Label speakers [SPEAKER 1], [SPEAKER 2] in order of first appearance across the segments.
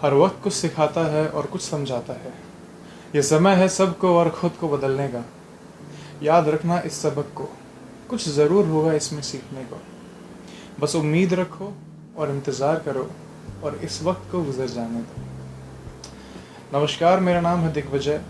[SPEAKER 1] हर वक्त कुछ सिखाता है और कुछ समझाता है। ये समय है सबको और खुद को बदलने का। याद रखना इस सबक को, कुछ ज़रूर होगा इसमें सीखने को। बस उम्मीद रखो और इंतज़ार करो और इस वक्त को गुजर जाने दो। नमस्कार, मेरा नाम है दिग्विजय।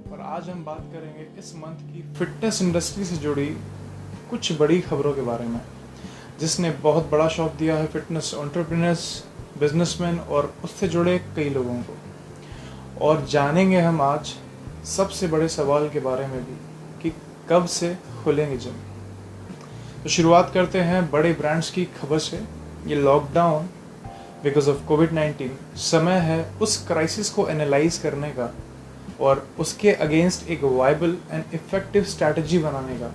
[SPEAKER 1] और आज हम बात करेंगे इस मंथ की फिटनेस इंडस्ट्री से जुड़ी कुछ बड़ी खबरों के बारे में, जिसने बहुत बड़ा शॉक दिया है फिटनेस एंटरप्रेन्योर्स, बिजनेसमैन और उससे जुड़े कई लोगों को। और जानेंगे हम आज सबसे बड़े सवाल के बारे में भी कि कब से खुलेंगे जिम। तो शुरुआत करते हैं बड़े ब्रांड्स की खबर से। ये लॉकडाउन बिकॉज ऑफ कोविड-19 समय है उस क्राइसिस को एनालाइज करने का और उसके अगेंस्ट एक वायबल एंड इफेक्टिव स्ट्रैटेजी बनाने का,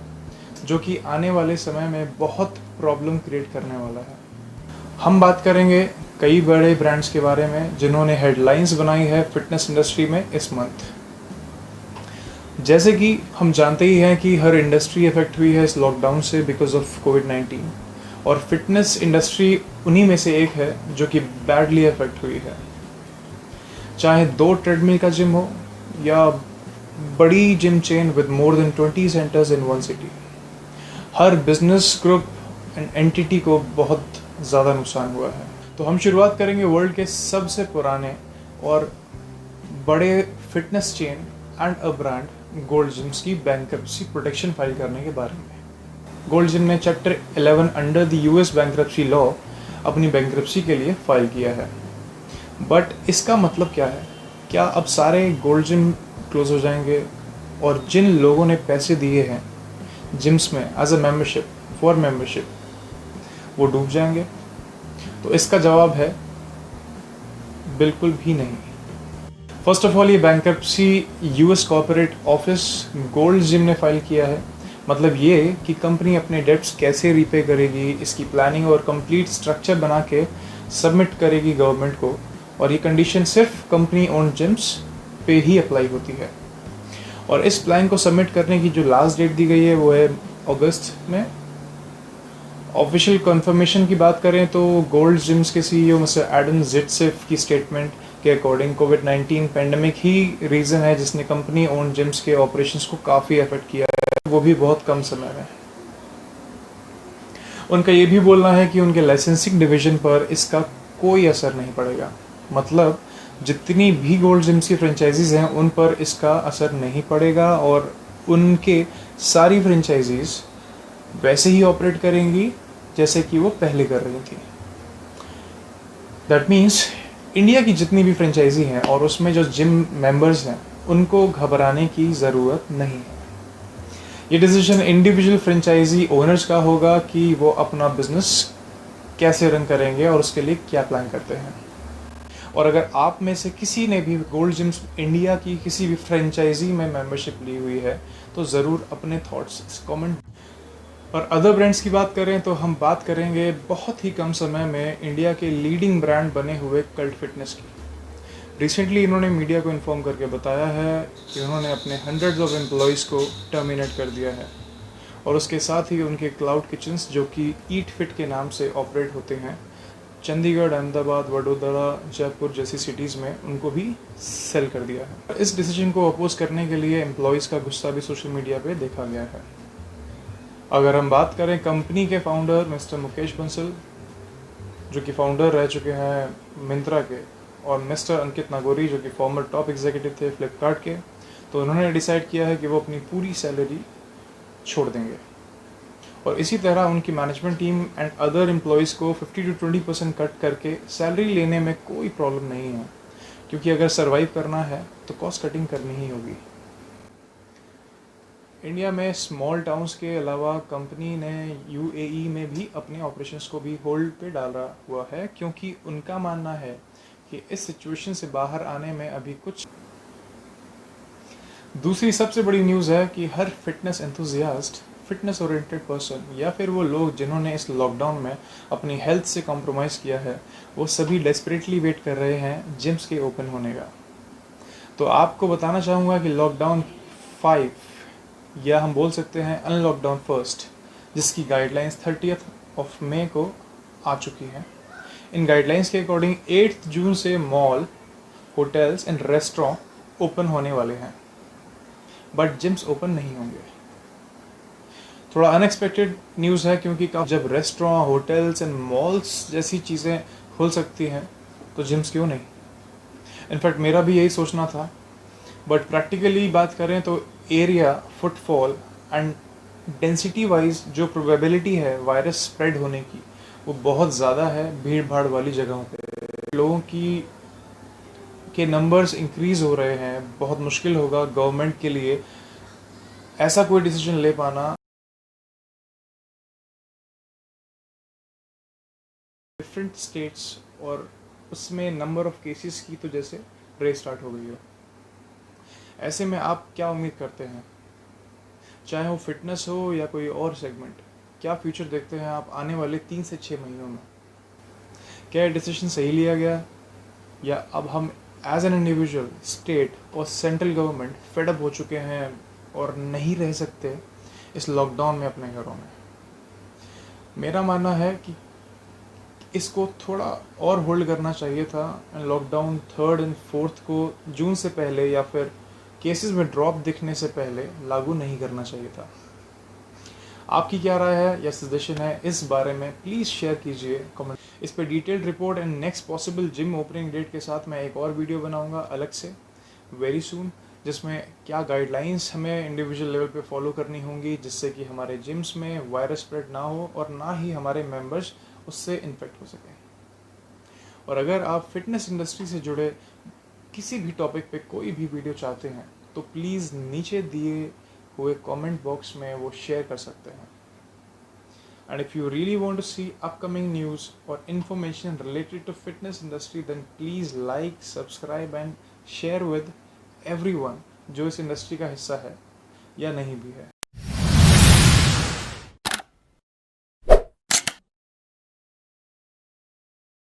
[SPEAKER 1] जो कि आने वाले समय में बहुत प्रॉब्लम क्रिएट करने वाला है। हम बात करेंगे कई बड़े ब्रांड्स के बारे में जिन्होंने हेडलाइंस बनाई है फिटनेस इंडस्ट्री में इस मंथ। जैसे कि हम जानते ही हैं कि हर इंडस्ट्री इफेक्ट हुई है इस लॉकडाउन से बिकॉज ऑफ कोविड-19, और फिटनेस इंडस्ट्री उन्हीं में से एक है जो कि बैडली इफेक्ट हुई है। चाहे 2 ट्रेडमिल का जिम हो या बड़ी gym chain with more than 20 centres in one city, her business group and entity को बहुत ज़्यादा नुकसान हुआ है। तो हम शुरुआत करेंगे वर्ल्ड के सबसे पुराने और बड़े fitness chain and a brand Gold gyms की बैंक्रप्सी प्रोटेक्शन फाइल करने के बारे में। गोल्ड जिम ने chapter 11 under the US bankruptcy law अपनी बैंक्रप्सी के लिए फाइल किया है। बट इसका मतलब क्या है? क्या अब सारे गोल्ड जिम क्लोज हो जाएंगे और जिन लोगों ने पैसे दिए हैं जिम्स में as a membership for membership, वो डूब जाएंगे? तो इसका जवाब है बिल्कुल भी नहीं। फर्स्ट ऑफ ऑल, ये bankruptcy US corporate office gold Gym ने फाइल किया है। मतलब ये कि कंपनी अपने डेट्स कैसे रीपे करेगी, इसकी प्लानिंग और कंप्लीट स्ट्रक्चर बना के सबमिट करेगी गवर्नमेंट को, और ये कंडीशन सिर्फ कंपनी ओन्ड जिम्स पे ही अप्लाई होती है। और इस प्लान को सबमिट करने की जो लास्ट डेट दी गई है वो है अगस्त में। ऑफिशियल कंफर्मेशन की बात करें तो गोल्ड जिम्स के सीईओ मिस्टर एडम जिटसेफ की स्टेटमेंट के अकॉर्डिंग कोविड-19 पेंडेमिक ही रीज़न है जिसने कंपनी ओन्ड जिम्स के ऑपरेशंस को काफ़ी अफेक्ट किया है, वो भी बहुत कम समय में। उनका ये भी बोलना है कि उनके लाइसेंसिंग डिवीजन पर इसका कोई असर नहीं पड़ेगा। मतलब जितनी भी गोल्ड जिम्स की फ्रेंचाइजीज हैं उन पर इसका असर नहीं पड़ेगा और उनके सारी फ्रेंचाइजीज वैसे ही ऑपरेट करेंगी जैसे कि वो पहले कर रही थी। दैट मीन्स इंडिया की जितनी भी फ्रेंचाइजी हैं और उसमें जो जिम मेंबर्स हैं उनको घबराने की ज़रूरत नहीं है। ये डिसीजन इंडिविजुअल फ्रेंचाइजी ओनर्स का होगा कि वो अपना बिजनेस कैसे रन करेंगे और उसके लिए क्या प्लान करते हैं। और अगर आप में से किसी ने भी गोल्ड जिम्स इंडिया की किसी भी फ्रेंचाइजी में मेंबरशिप ली हुई है तो ज़रूर अपने थॉट्स कमेंट। और अदर ब्रांड्स की बात करें तो हम बात करेंगे बहुत ही कम समय में इंडिया के लीडिंग ब्रांड बने हुए कल्ट फिटनेस की। रिसेंटली इन्होंने मीडिया को इन्फॉर्म करके बताया है कि उन्होंने अपने हंड्रेड्स ऑफ एम्प्लॉयज़ को टर्मिनेट कर दिया है, और उसके साथ ही उनके क्लाउड किचन्स जो कि ईट फिट के नाम से ऑपरेट होते हैं चंडीगढ़, अहमदाबाद, वडोदरा, जयपुर जैसी सिटीज़ में, उनको भी सेल कर दिया है। इस डिसीजन को अपोज करने के लिए एम्प्लॉयज़ का गुस्सा भी सोशल मीडिया पे देखा गया है। अगर हम बात करें कंपनी के फाउंडर मिस्टर मुकेश बंसल, जो कि फाउंडर रह चुके हैं मिंत्रा के, और मिस्टर अंकित नागौरी जो कि फॉर्मर टॉप एग्जीक्यूटिव थे फ्लिपकार्ट के, तो उन्होंने डिसाइड किया है कि वो अपनी पूरी सैलरी छोड़ देंगे। और इसी तरह उनकी management team and other employees को 50 to 20% कट करके सैलरी लेने में कोई प्रॉब्लम नहीं है, क्योंकि अगर सर्वाइव करना है तो कॉस्ट कटिंग करनी ही होगी। इंडिया में स्मॉल टाउन्स के अलावा कंपनी ने यूएई में भी अपने ऑपरेशंस को भी होल्ड पे डाला हुआ है, क्योंकि उनका मानना है कि इस सिचुएशन से बाहर आने में अभी कुछ। दूसरी सबसे बड़ी न्यूज़ है कि हर fitness enthusiast, fitness oriented person या फिर वो लोग जिन्होंने इस लॉकडाउन में अपनी हेल्थ से कॉम्प्रोमाइज़ किया है, वो सभी डेस्परेटली वेट कर रहे हैं जिम्स के ओपन होने का। तो आपको बताना चाहूँगा कि लॉकडाउन 5 या हम बोल सकते हैं अनलॉकडाउन फर्स्ट, जिसकी गाइडलाइंस 30th ऑफ मई को आ चुकी हैं। इन गाइडलाइंस के अकॉर्डिंग 8 जून से mall, hotels and restaurant open होने वाले हैं, बट जिम्स ओपन नहीं होंगे। थोड़ा अनएक्सपेक्टेड न्यूज़ है, क्योंकि जब रेस्टोरेंट, होटल्स एंड मॉल्स जैसी चीज़ें खुल सकती हैं तो जिम्स क्यों नहीं। इनफैक्ट मेरा भी यही सोचना था, बट प्रैक्टिकली बात करें तो area, footfall and density wise जो प्रोबेबिलिटी है वायरस स्प्रेड होने की, वो बहुत ज़्यादा है भीड़ भाड़ वाली जगहों पे। लोगों की के नंबर्स इंक्रीज़ हो रहे हैं, बहुत मुश्किल होगा गवर्नमेंट के लिए ऐसा कोई डिसीजन ले पाना। डिफरेंट स्टेट्स और उसमें नंबर ऑफ केसेस की तो जैसे रेस स्टार्ट हो गई हो। ऐसे में आप क्या उम्मीद करते हैं, चाहे वो फिटनेस हो या कोई और सेगमेंट, क्या फ्यूचर देखते हैं आप आने वाले 3 से 6 महीनों में? क्या ये डिसीजन सही लिया गया, या अब हम एज एन इंडिविजुअल, स्टेट और सेंट्रल गवर्नमेंट फेड अप हो चुके हैं और नहीं रह सकते इस लॉकडाउन में अपने घरों में? मेरा मानना है कि इसको थोड़ा और होल्ड करना चाहिए था। लॉकडाउन 3rd एंड 4th को जून से पहले या फिर केसेस में ड्रॉप दिखने से पहले लागू नहीं करना चाहिए था। आपकी क्या राय है या सजेशन है इस बारे में, प्लीज़ शेयर कीजिए कमेंट। इस पर detailed report and next possible gym opening date के साथ मैं एक और वीडियो बनाऊंगा अलग से वेरी सून, जिसमें क्या गाइडलाइंस हमें इंडिविजुअल लेवल पे फॉलो करनी होंगी, जिससे कि हमारे जिम्स में वायरस स्प्रेड ना हो और ना ही हमारे मेंबर्स उससे इन्फेक्ट हो सकें। और अगर आप फिटनेस इंडस्ट्री से जुड़े किसी भी टॉपिक पे कोई भी वीडियो चाहते हैं तो प्लीज़ नीचे दिए हुए कमेंट बॉक्स में वो शेयर कर सकते हैं। And if you really want to see upcoming news or information related to fitness industry, then please like, subscribe and share with everyone जो इस इंडस्ट्री का हिस्सा है या नहीं भी है।